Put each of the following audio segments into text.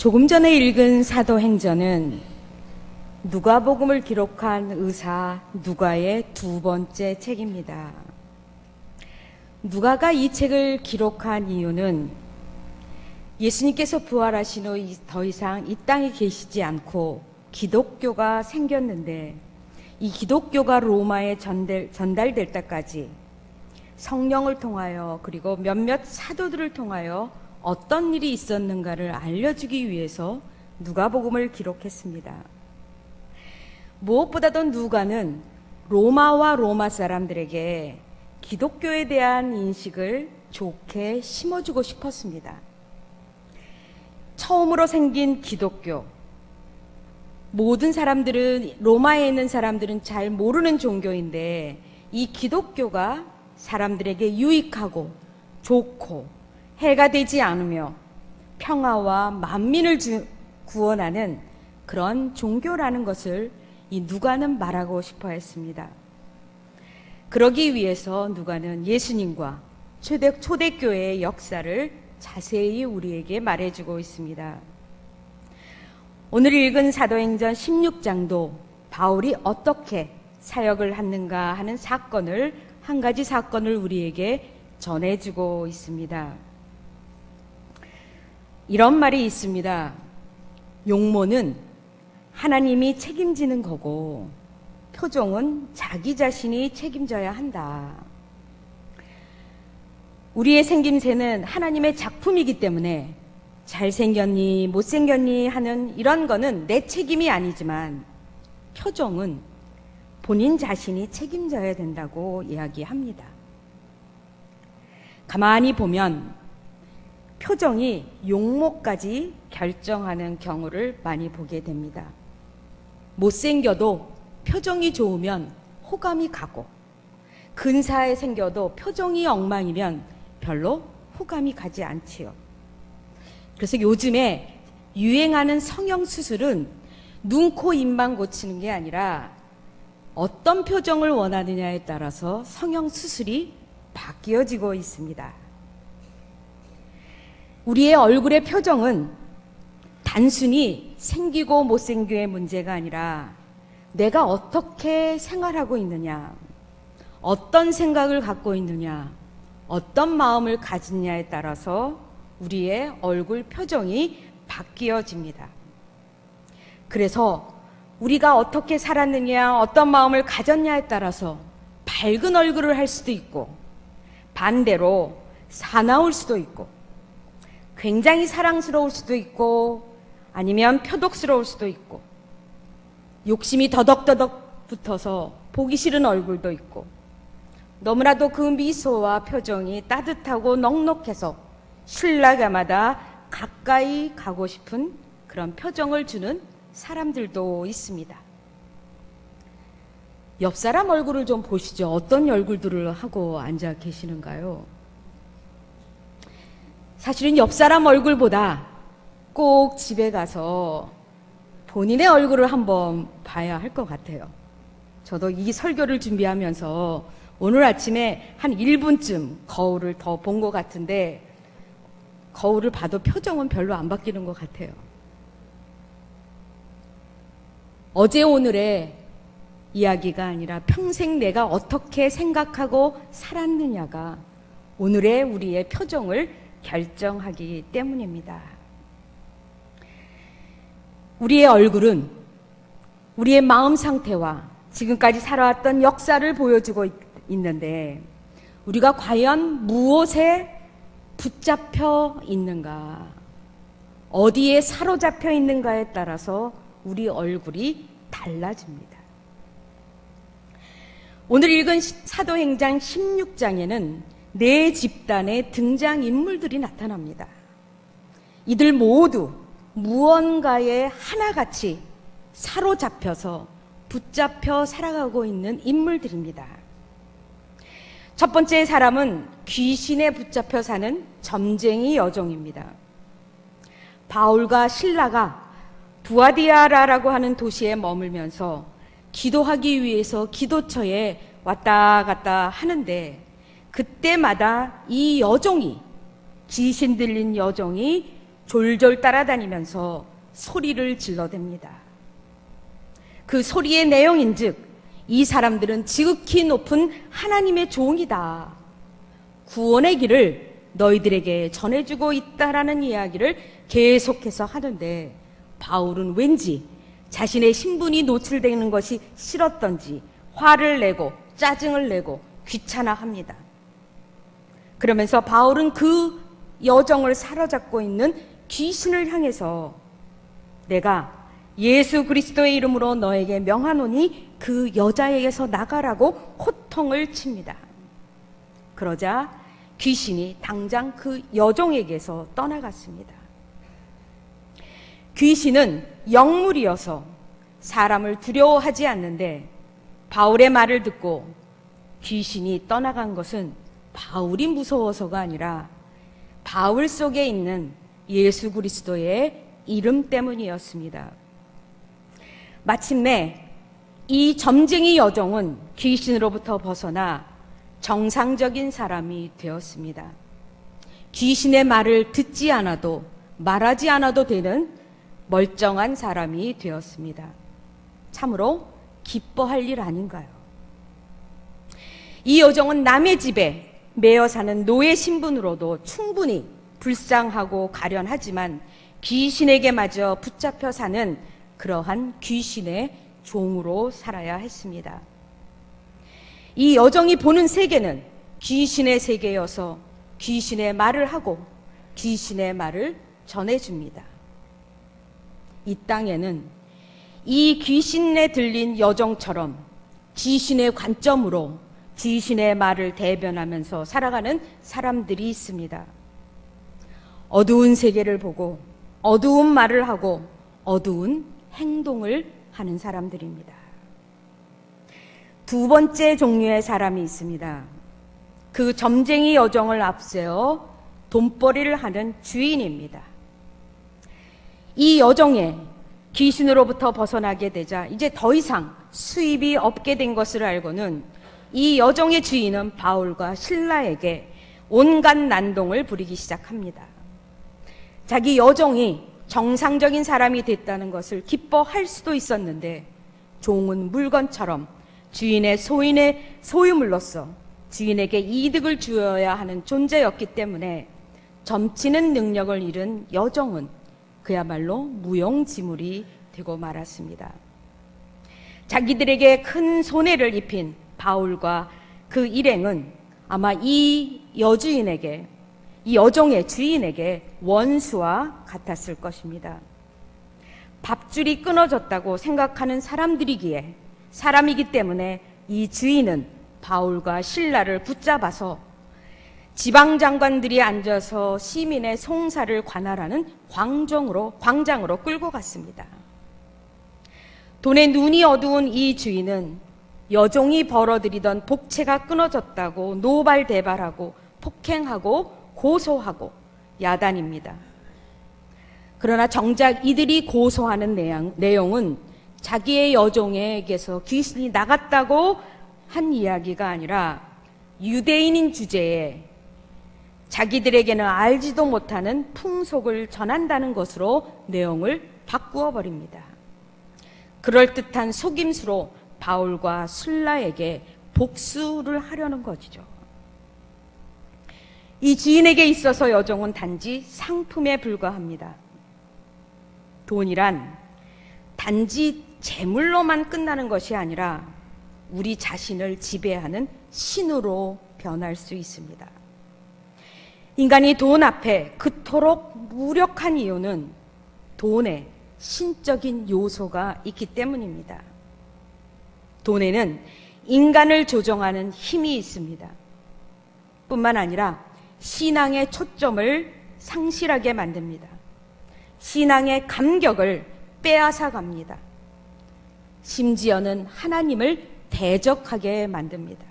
조금 전에 읽은 사도행전은 누가복음을 기록한 의사 누가의 두 번째 책입니다. 누가가 이 책을 기록한 이유는 예수님께서 부활하신 후 더 이상 이 땅에 계시지 않고 기독교가 생겼는데, 이 기독교가 로마에 전달될 때까지 성령을 통하여 그리고 몇몇 사도들을 통하여 어떤 일이 있었는가를 알려주기 위해서 누가복음을 기록했습니다. 무엇보다도 누가는 로마와 로마 사람들에게 기독교에 대한 인식을 좋게 심어주고 싶었습니다. 처음으로 생긴 기독교, 모든 사람들은, 로마에 있는 사람들은 잘 모르는 종교인데, 이 기독교가 사람들에게 유익하고 좋고 해가 되지 않으며 평화와 만민을 구원하는 그런 종교라는 것을 이 누가는 말하고 싶어 했습니다. 그러기 위해서 누가는 예수님과 초대교회의 역사를 자세히 우리에게 말해주고 있습니다. 오늘 읽은 사도행전 16장도 바울이 어떻게 사역을 했는가 하는 한 가지 사건을 우리에게 전해주고 있습니다. 이런 말이 있습니다. 용모는 하나님이 책임지는 거고 표종은 자기 자신이 책임져야 한다. 우리의 생김새는 하나님의 작품이기 때문에 잘생겼니 못생겼니 하는 이런 거는 내 책임이 아니지만 표정은 본인 자신이 책임져야 된다고 이야기합니다. 가만히 보면 표정이 용모까지 결정하는 경우를 많이 보게 됩니다. 못생겨도 표정이 좋으면 호감이 가고, 근사하게 생겨도 표정이 엉망이면 별로 호감이 가지 않지요. 그래서 요즘에 유행하는 성형수술은 눈, 코, 입만 고치는 게 아니라 어떤 표정을 원하느냐에 따라서 성형수술이 바뀌어지고 있습니다. 우리의 얼굴의 표정은 단순히 생기고 못생기고의 문제가 아니라 내가 어떻게 생활하고 있느냐, 어떤 생각을 갖고 있느냐, 어떤 마음을 가지느냐에 따라서 우리의 얼굴 표정이 바뀌어집니다. 그래서 우리가 어떻게 살았느냐, 어떤 마음을 가졌냐에 따라서 밝은 얼굴을 할 수도 있고, 반대로 사나울 수도 있고, 굉장히 사랑스러울 수도 있고, 아니면 표독스러울 수도 있고, 욕심이 더덕더덕 붙어서 보기 싫은 얼굴도 있고, 너무나도 그 미소와 표정이 따뜻하고 넉넉해서 신라가마다 가까이 가고 싶은 그런 표정을 주는 사람들도 있습니다. 옆 사람 얼굴을 좀 보시죠. 어떤 얼굴들을 하고 앉아 계시는가요? 사실은 옆 사람 얼굴보다 꼭 집에 가서 본인의 얼굴을 한번 봐야 할 것 같아요. 저도 이 설교를 준비하면서 오늘 아침에 한 1분쯤 거울을 더 본 것 같은데, 거울을 봐도 표정은 별로 안 바뀌는 것 같아요. 어제 오늘의 이야기가 아니라 평생 내가 어떻게 생각하고 살았느냐가 오늘의 우리의 표정을 결정하기 때문입니다. 우리의 얼굴은 우리의 마음 상태와 지금까지 살아왔던 역사를 보여주고 있는데, 우리가 과연 무엇에 붙잡혀 있는가, 어디에 사로잡혀 있는가에 따라서 우리 얼굴이 달라집니다. 오늘 읽은 사도행전 16장에는 네 집단의 등장인물들이 나타납니다. 이들 모두 무언가에 하나같이 사로잡혀서 붙잡혀 살아가고 있는 인물들입니다. 첫 번째 사람은 귀신에 붙잡혀 사는 점쟁이 여종입니다. 바울과 실라가 두아디아라라고 하는 도시에 머물면서 기도하기 위해서 기도처에 왔다 갔다 하는데, 그때마다 이 여종이, 귀신 들린 여종이 졸졸 따라다니면서 소리를 질러댑니다. 그 소리의 내용인즉 이 사람들은 지극히 높은 하나님의 종이다. 구원의 길을 너희들에게 전해주고 있다라는 이야기를 계속해서 하는데, 바울은 왠지 자신의 신분이 노출되는 것이 싫었던지 화를 내고 짜증을 내고 귀찮아합니다. 그러면서 바울은 그 여정을 사로잡고 있는 귀신을 향해서 내가 예수 그리스도의 이름으로 너에게 명하노니 그 여자에게서 나가라고 호통을 칩니다. 그러자 귀신이 당장 그 여종에게서 떠나갔습니다. 귀신은 영물이어서 사람을 두려워하지 않는데 바울의 말을 듣고 귀신이 떠나간 것은 바울이 무서워서가 아니라 바울 속에 있는 예수 그리스도의 이름 때문이었습니다. 마침내 이 점쟁이 여종은 귀신으로부터 벗어나 정상적인 사람이 되었습니다. 귀신의 말을 듣지 않아도 말하지 않아도 되는 멀쩡한 사람이 되었습니다. 참으로 기뻐할 일 아닌가요? 이 여종은 남의 집에 매여 사는 노예 신분으로도 충분히 불쌍하고 가련하지만 귀신에게 마저 붙잡혀 사는 그러한 귀신의 종으로 살아야 했습니다. 이 여종이 보는 세계는 귀신의 세계여서 귀신의 말을 하고 귀신의 말을 전해줍니다. 이 땅에는 이 귀신에 들린 여종처럼 귀신의 관점으로 귀신의 말을 대변하면서 살아가는 사람들이 있습니다. 어두운 세계를 보고 어두운 말을 하고 어두운 행동을 하는 사람들입니다. 두 번째 종류의 사람이 있습니다. 그 점쟁이 여종을 앞세워 돈벌이를 하는 주인입니다. 이 여종의 귀신으로부터 벗어나게 되자 이제 더 이상 수입이 없게 된 것을 알고는 이 여종의 주인은 바울과 실라에게 온갖 난동을 부리기 시작합니다. 자기 여종이 정상적인 사람이 됐다는 것을 기뻐할 수도 있었는데 종은 물건처럼 주인의 소유물로서 주인에게 이득을 주어야 하는 존재였기 때문에 점치는 능력을 잃은 여종은 그야말로 무용지물이 되고 말았습니다. 자기들에게 큰 손해를 입힌 바울과 그 일행은 아마 이 여주인에게, 이 여종의 주인에게 원수와 같았을 것입니다. 밥줄이 끊어졌다고 생각하는 사람이기 때문에 이 주인은 바울과 실라를 붙잡아서 지방장관들이 앉아서 시민의 송사를 관할하는 광장으로 끌고 갔습니다. 돈에 눈이 어두운 이 주인은 여종이 벌어들이던 복채가 끊어졌다고 노발대발하고 폭행하고 고소하고 야단입니다. 그러나 정작 이들이 고소하는 내용은 자기의 여종에게서 귀신이 나갔다고 한 이야기가 아니라 유대인인 주제에 자기들에게는 알지도 못하는 풍속을 전한다는 것으로 내용을 바꾸어 버립니다. 그럴듯한 속임수로 바울과 실라에게 복수를 하려는 것이죠. 이 주인에게 있어서 여종은 단지 상품에 불과합니다. 돈이란 단지 재물로만 끝나는 것이 아니라 우리 자신을 지배하는 신으로 변할 수 있습니다. 인간이 돈 앞에 그토록 무력한 이유는 돈에 신적인 요소가 있기 때문입니다. 돈에는 인간을 조종하는 힘이 있습니다. 뿐만 아니라 신앙의 초점을 상실하게 만듭니다. 신앙의 감격을 빼앗아 갑니다. 심지어는 하나님을 대적하게 만듭니다.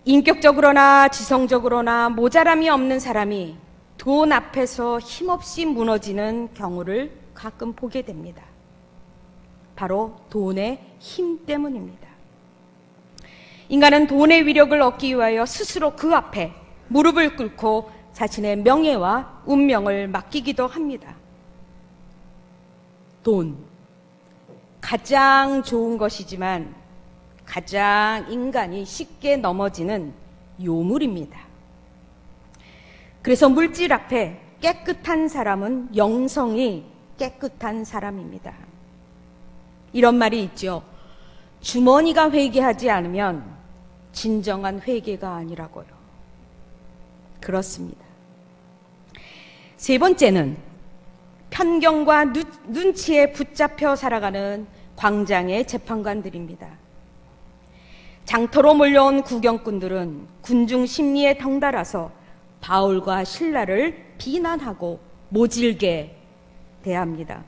인격적으로나 지성적으로나 모자람이 없는 사람이 돈 앞에서 힘없이 무너지는 경우를 가끔 보게 됩니다. 바로 돈의 힘 때문입니다. 인간은 돈의 위력을 얻기 위하여 스스로 그 앞에 무릎을 꿇고 자신의 명예와 운명을 맡기기도 합니다. 돈. 가장 좋은 것이지만 가장 인간이 쉽게 넘어지는 요물입니다. 그래서 물질 앞에 깨끗한 사람은 영성이 깨끗한 사람입니다. 이런 말이 있죠. 주머니가 회개하지 않으면 진정한 회개가 아니라고요. 그렇습니다. 세 번째는 편견과 눈치에 붙잡혀 살아가는 광장의 재판관들입니다. 장터로 몰려온 구경꾼들은 군중 심리에 덩달아서 바울과 실라를 비난하고 모질게 대합니다.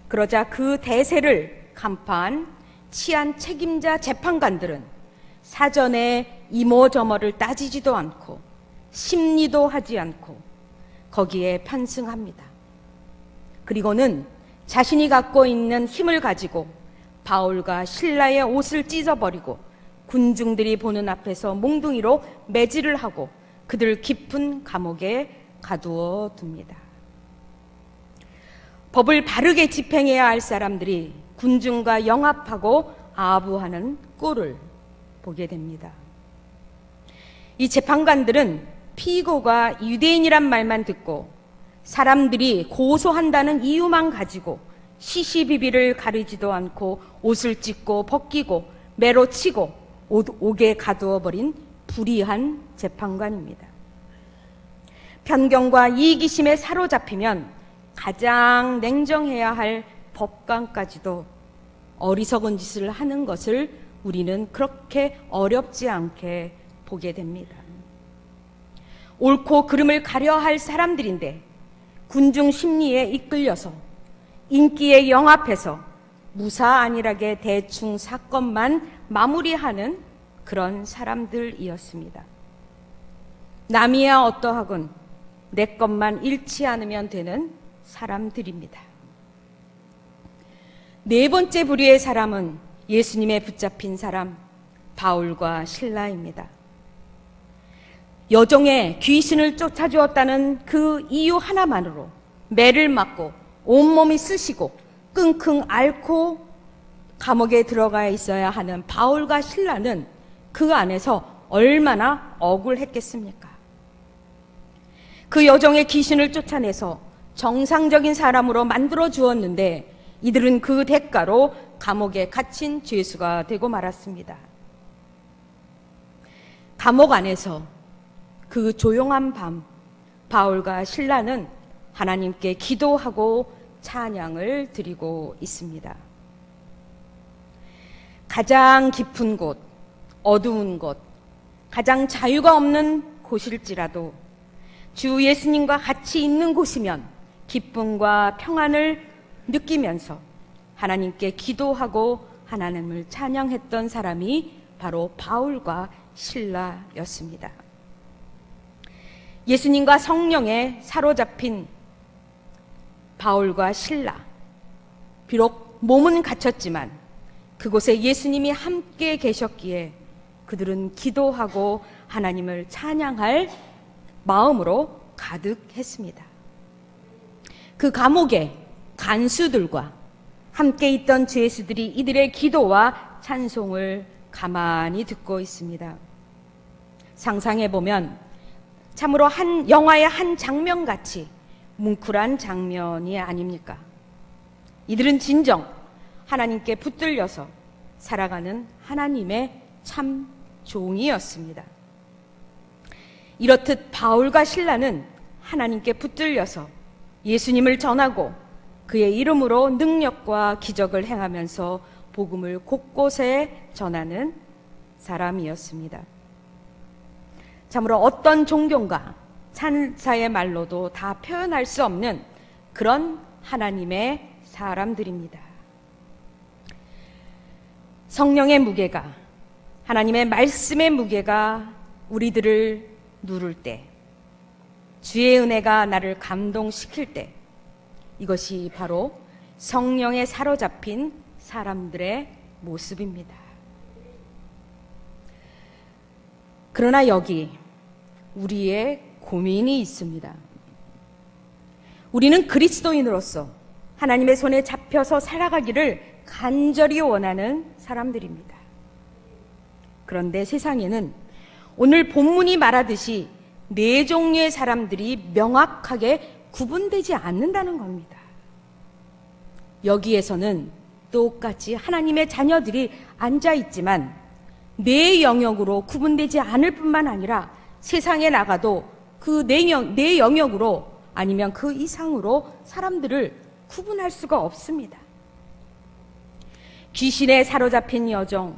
그러자 그 대세를 간파한 치안 책임자 재판관들은 사전에 이모저모를 따지지도 않고 심리도 하지 않고 거기에 편승합니다. 그리고는 자신이 갖고 있는 힘을 가지고 바울과 실라의 옷을 찢어버리고 군중들이 보는 앞에서 몽둥이로 매질을 하고 그들 깊은 감옥에 가두어 둡니다. 법을 바르게 집행해야 할 사람들이 군중과 영합하고 아부하는 꼴을 보게 됩니다. 이 재판관들은 피고가 유대인이란 말만 듣고 사람들이 고소한다는 이유만 가지고 시시비비를 가리지도 않고 옷을 찢고 벗기고 매로 치고 옥에 가두어 버린 불의한 재판관입니다. 편견과 이기심에 사로잡히면 가장 냉정해야 할 법관까지도 어리석은 짓을 하는 것을 우리는 그렇게 어렵지 않게 보게 됩니다. 옳고 그름을 가려 할 사람들인데 군중 심리에 이끌려서 인기에 영합해서 무사안일하게 대충 사건만 마무리하는 그런 사람들이었습니다. 남이야 어떠하건 내 것만 잃지 않으면 되는 사람들입니다. 네 번째 부류의 사람은 예수님에 붙잡힌 사람 바울과 실라입니다. 여종에 귀신을 쫓아주었다는 그 이유 하나만으로 매를 맞고 온몸이 쑤시고 끙끙 앓고 감옥에 들어가 있어야 하는 바울과 실라는 그 안에서 얼마나 억울했겠습니까? 그 여종의 귀신을 쫓아내서 정상적인 사람으로 만들어 주었는데 이들은 그 대가로 감옥에 갇힌 죄수가 되고 말았습니다. 감옥 안에서 그 조용한 밤 바울과 실라는 하나님께 기도하고 찬양을 드리고 있습니다. 가장 깊은 곳, 어두운 곳, 가장 자유가 없는 곳일지라도 주 예수님과 같이 있는 곳이면 기쁨과 평안을 느끼면서 하나님께 기도하고 하나님을 찬양했던 사람이 바로 바울과 실라였습니다. 예수님과 성령에 사로잡힌 바울과 실라, 비록 몸은 갇혔지만 그곳에 예수님이 함께 계셨기에 그들은 기도하고 하나님을 찬양할 마음으로 가득했습니다. 그 감옥에 간수들과 함께 있던 죄수들이 이들의 기도와 찬송을 가만히 듣고 있습니다. 상상해보면 참으로 한 영화의 한 장면같이 뭉클한 장면이 아닙니까? 이들은 진정 하나님께 붙들려서 살아가는 하나님의 참 종이었습니다. 이렇듯 바울과 실라는 하나님께 붙들려서 예수님을 전하고 그의 이름으로 능력과 기적을 행하면서 복음을 곳곳에 전하는 사람이었습니다. 참으로 어떤 종교가 찬사의 말로도 다 표현할 수 없는 그런 하나님의 사람들입니다. 성령의 무게가, 하나님의 말씀의 무게가 우리들을 누를 때, 주의 은혜가 나를 감동시킬 때, 이것이 바로 성령에 사로잡힌 사람들의 모습입니다. 그러나 여기 우리의 고민이 있습니다. 우리는 그리스도인으로서 하나님의 손에 잡혀서 살아가기를 간절히 원하는 사람들입니다. 그런데 세상에는 오늘 본문이 말하듯이 네 종류의 사람들이 명확하게 구분되지 않는다는 겁니다. 여기에서는 똑같이 하나님의 자녀들이 앉아있지만 네 영역으로 구분되지 않을 뿐만 아니라 세상에 나가도 그 네 영역으로 아니면 그 이상으로 사람들을 구분할 수가 없습니다. 귀신에 사로잡힌 여종,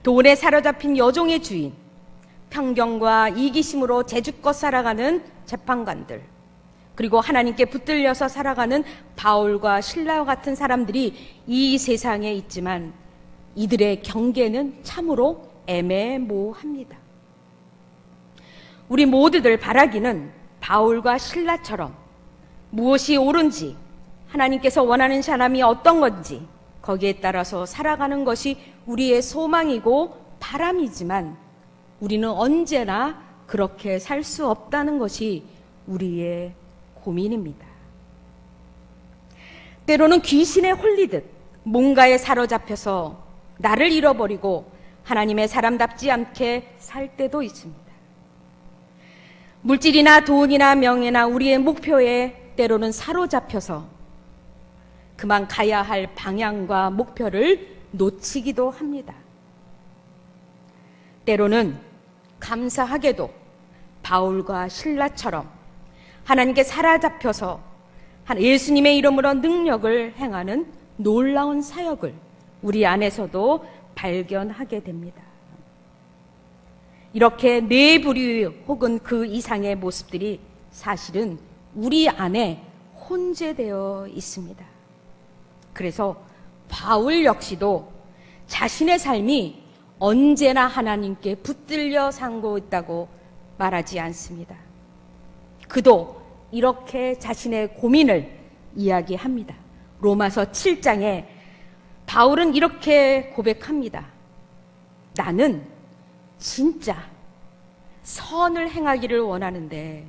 돈에 사로잡힌 여종의 주인, 편견과 이기심으로 재주껏 살아가는 재판관들, 그리고 하나님께 붙들려서 살아가는 바울과 실라와 같은 사람들이 이 세상에 있지만 이들의 경계는 참으로 애매모호합니다. 우리 모두들 바라기는 바울과 실라처럼 무엇이 옳은지, 하나님께서 원하는 사람이 어떤 건지 거기에 따라서 살아가는 것이 우리의 소망이고 바람이지만 우리는 언제나 그렇게 살 수 없다는 것이 우리의 고민입니다. 때로는 귀신에 홀리듯 뭔가에 사로잡혀서 나를 잃어버리고 하나님의 사람답지 않게 살 때도 있습니다. 물질이나 돈이나 명예나 우리의 목표에 때로는 사로잡혀서 그만 가야 할 방향과 목표를 놓치기도 합니다. 때로는 감사하게도 바울과 실라처럼 하나님께 사로잡혀서 예수님의 이름으로 능력을 행하는 놀라운 사역을 우리 안에서도 발견하게 됩니다. 이렇게 네 부류 혹은 그 이상의 모습들이 사실은 우리 안에 혼재되어 있습니다. 그래서 바울 역시도 자신의 삶이 언제나 하나님께 붙들려 살고 있다고 말하지 않습니다. 그도 이렇게 자신의 고민을 이야기합니다. 로마서 7장에 바울은 이렇게 고백합니다. 나는 진짜 선을 행하기를 원하는데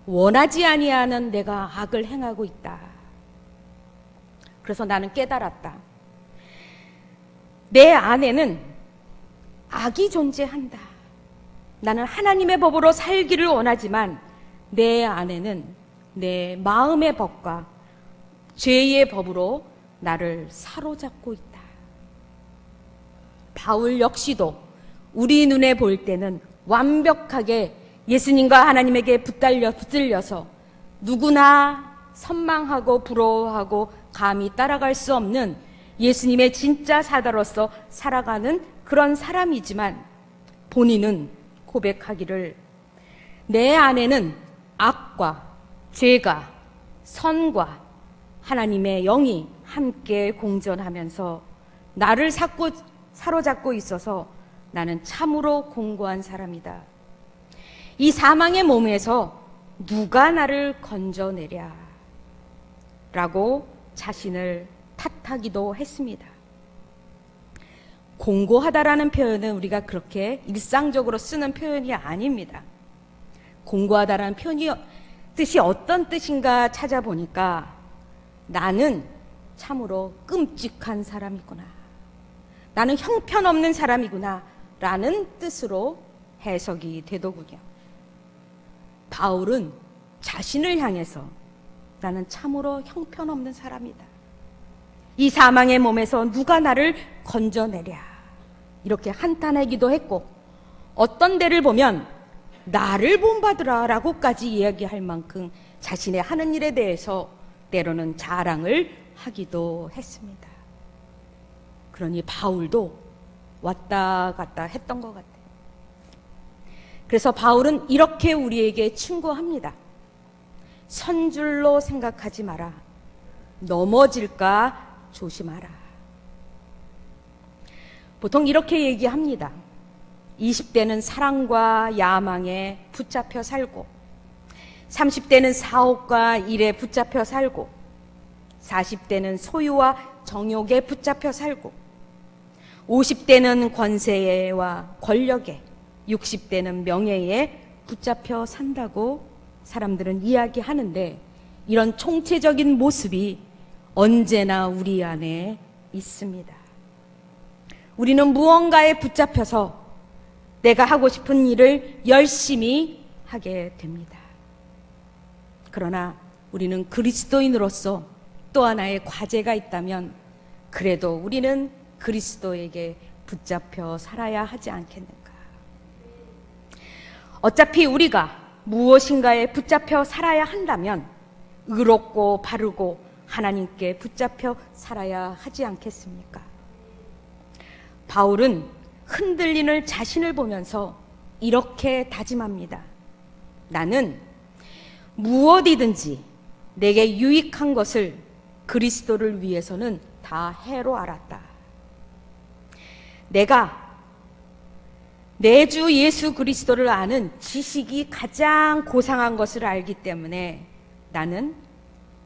원하지 아니하는 내가 악을 행하고 있다. 그래서 나는 깨달았다. 내 안에는 악이 존재한다. 나는 하나님의 법으로 살기를 원하지만 내 안에는 내 마음의 법과 죄의 법으로 나를 사로잡고 있다. 바울 역시도 우리 눈에 볼 때는 완벽하게 예수님과 하나님에게 붙들려서 누구나 선망하고 부러워하고 감히 따라갈 수 없는 예수님의 진짜 사도로서 살아가는 그런 사람이지만 본인은 고백하기를 내 안에는 악과 죄가 선과 하나님의 영이 함께 공존하면서 나를 사로잡고 있어서 나는 참으로 공고한 사람이다. 이 사망의 몸에서 누가 나를 건져내랴 라고 자신을 탓하기도 했습니다. 공고하다라는 표현은 우리가 그렇게 일상적으로 쓰는 표현이 아닙니다. 공고하다라는 표현이 뜻이 어떤 뜻인가 찾아보니까 나는 참으로 끔찍한 사람이구나. 나는 형편없는 사람이구나 라는 뜻으로 해석이 되더군요. 바울은 자신을 향해서 나는 참으로 형편없는 사람이다. 이 사망의 몸에서 누가 나를 건져내랴 이렇게 한탄하기도 했고 어떤 데를 보면 나를 본받으라 라고까지 이야기할 만큼 자신의 하는 일에 대해서 때로는 자랑을 하기도 했습니다. 그러니 바울도 왔다 갔다 했던 것 같아요. 그래서 바울은 이렇게 우리에게 충고합니다. 선줄로 생각하지 마라. 넘어질까 조심하라. 보통 이렇게 얘기합니다. 20대는 사랑과 야망에 붙잡혀 살고 30대는 사업과 일에 붙잡혀 살고 40대는 소유와 정욕에 붙잡혀 살고 50대는 권세와 권력에 60대는 명예에 붙잡혀 산다고 사람들은 이야기하는데 이런 총체적인 모습이 언제나 우리 안에 있습니다. 우리는 무언가에 붙잡혀서 내가 하고 싶은 일을 열심히 하게 됩니다. 그러나 우리는 그리스도인으로서 또 하나의 과제가 있다면 그래도 우리는 그리스도에게 붙잡혀 살아야 하지 않겠는가. 어차피 우리가 무엇인가에 붙잡혀 살아야 한다면 의롭고 바르고 하나님께 붙잡혀 살아야 하지 않겠습니까? 바울은 흔들리는 자신을 보면서 이렇게 다짐합니다. 나는 무엇이든지 내게 유익한 것을 그리스도를 위해서는 다 해로 알았다. 내가 내 주 예수 그리스도를 아는 지식이 가장 고상한 것을 알기 때문에 나는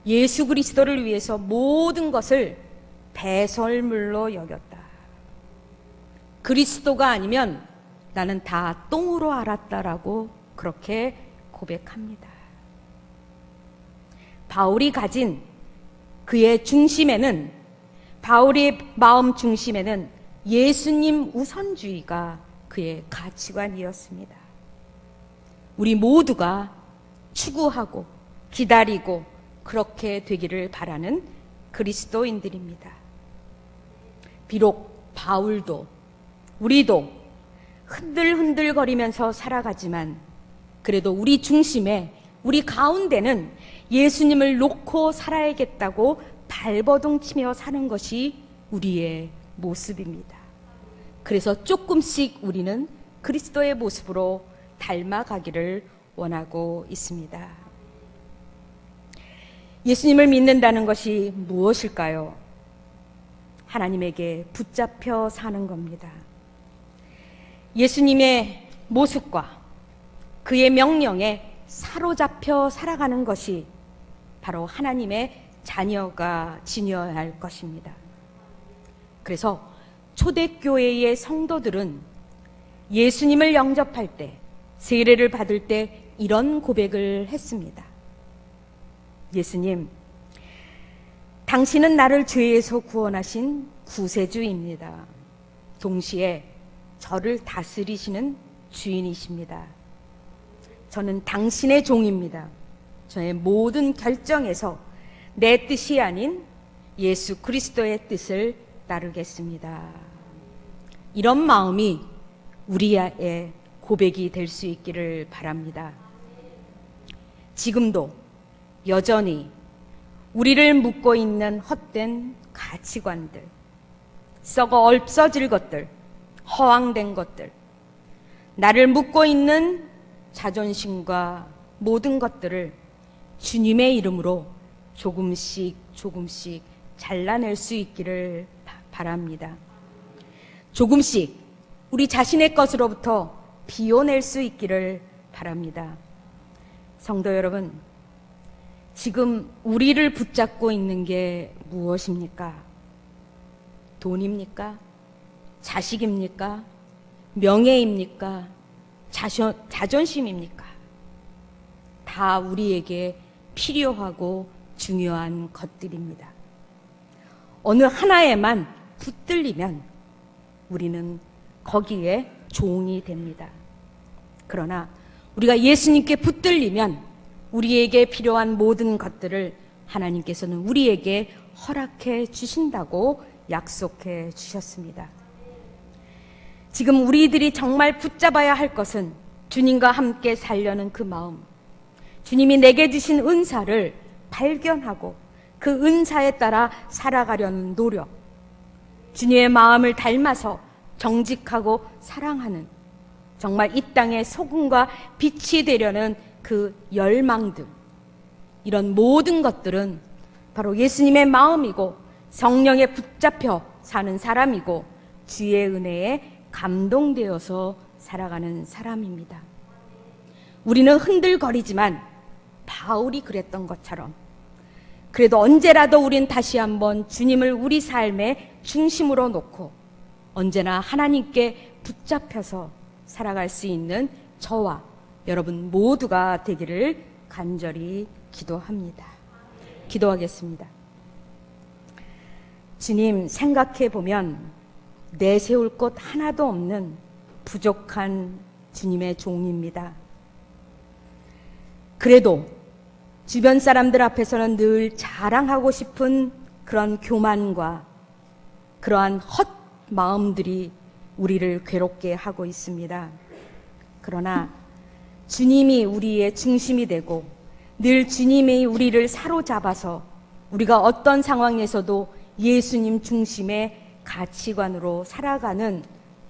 예수 그리스도를 위해서 모든 것을 배설물로 여겼다. 그리스도가 아니면 나는 다 똥으로 알았다라고 그렇게 고백합니다. 바울이 가진 그의 중심에는, 바울의 마음 중심에는 예수님 우선주의가 그의 가치관이었습니다. 우리 모두가 추구하고 기다리고 그렇게 되기를 바라는 그리스도인들입니다. 비록 바울도 우리도 흔들흔들거리면서 살아가지만 그래도 우리 중심에, 우리 가운데는 예수님을 놓고 살아야겠다고 발버둥 치며 사는 것이 우리의 모습입니다. 그래서 조금씩 우리는 그리스도의 모습으로 닮아가기를 원하고 있습니다. 예수님을 믿는다는 것이 무엇일까요? 하나님에게 붙잡혀 사는 겁니다. 예수님의 모습과 그의 명령에 사로잡혀 살아가는 것이 바로 하나님의 자녀가 지녀야 할 것입니다. 그래서 초대교회의 성도들은 예수님을 영접할 때, 세례를 받을 때 이런 고백을 했습니다. 예수님, 당신은 나를 죄에서 구원하신 구세주입니다. 동시에 저를 다스리시는 주인이십니다. 저는 당신의 종입니다. 저의 모든 결정에서 내 뜻이 아닌 예수 그리스도의 뜻을 따르겠습니다. 이런 마음이 우리의 고백이 될 수 있기를 바랍니다. 지금도 여전히 우리를 묶고 있는 헛된 가치관들, 썩어 없어질 것들, 허황된 것들, 나를 묶고 있는 자존심과 모든 것들을 주님의 이름으로 조금씩 조금씩 잘라낼 수 있기를 바랍니다. 조금씩 우리 자신의 것으로부터 비워낼 수 있기를 바랍니다. 성도 여러분, 지금 우리를 붙잡고 있는 게 무엇입니까? 돈입니까? 자식입니까? 명예입니까? 자존심입니까? 다 우리에게 필요하고 중요한 것들입니다. 어느 하나에만 붙들리면 우리는 거기에 종이 됩니다. 그러나 우리가 예수님께 붙들리면 우리에게 필요한 모든 것들을 하나님께서는 우리에게 허락해 주신다고 약속해 주셨습니다. 지금 우리들이 정말 붙잡아야 할 것은 주님과 함께 살려는 그 마음, 주님이 내게 주신 은사를 발견하고 그 은사에 따라 살아가려는 노력, 주님의 마음을 닮아서 정직하고 사랑하는, 정말 이 땅의 소금과 빛이 되려는 그 열망들, 이런 모든 것들은 바로 예수님의 마음이고 성령에 붙잡혀 사는 사람이고 주의 은혜에 감동되어서 살아가는 사람입니다. 우리는 흔들거리지만 바울이 그랬던 것처럼 그래도 언제라도 우린 다시 한번 주님을 우리 삶의 중심으로 놓고 언제나 하나님께 붙잡혀서 살아갈 수 있는 저와 여러분 모두가 되기를 간절히 기도합니다. 기도하겠습니다. 주님, 생각해 보면 내세울 것 하나도 없는 부족한 주님의 종입니다. 그래도 주변 사람들 앞에서는 늘 자랑하고 싶은 그런 교만과 그러한 헛 마음들이 우리를 괴롭게 하고 있습니다. 그러나 주님이 우리의 중심이 되고 늘 주님이 우리를 사로잡아서 우리가 어떤 상황에서도 예수님 중심의 가치관으로 살아가는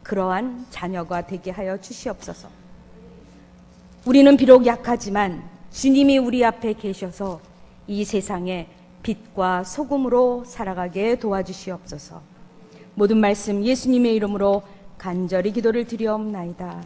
그러한 자녀가 되게 하여 주시옵소서. 우리는 비록 약하지만 주님이 우리 앞에 계셔서 이 세상에 빛과 소금으로 살아가게 도와주시옵소서. 모든 말씀 예수님의 이름으로 간절히 기도를 드리옵나이다.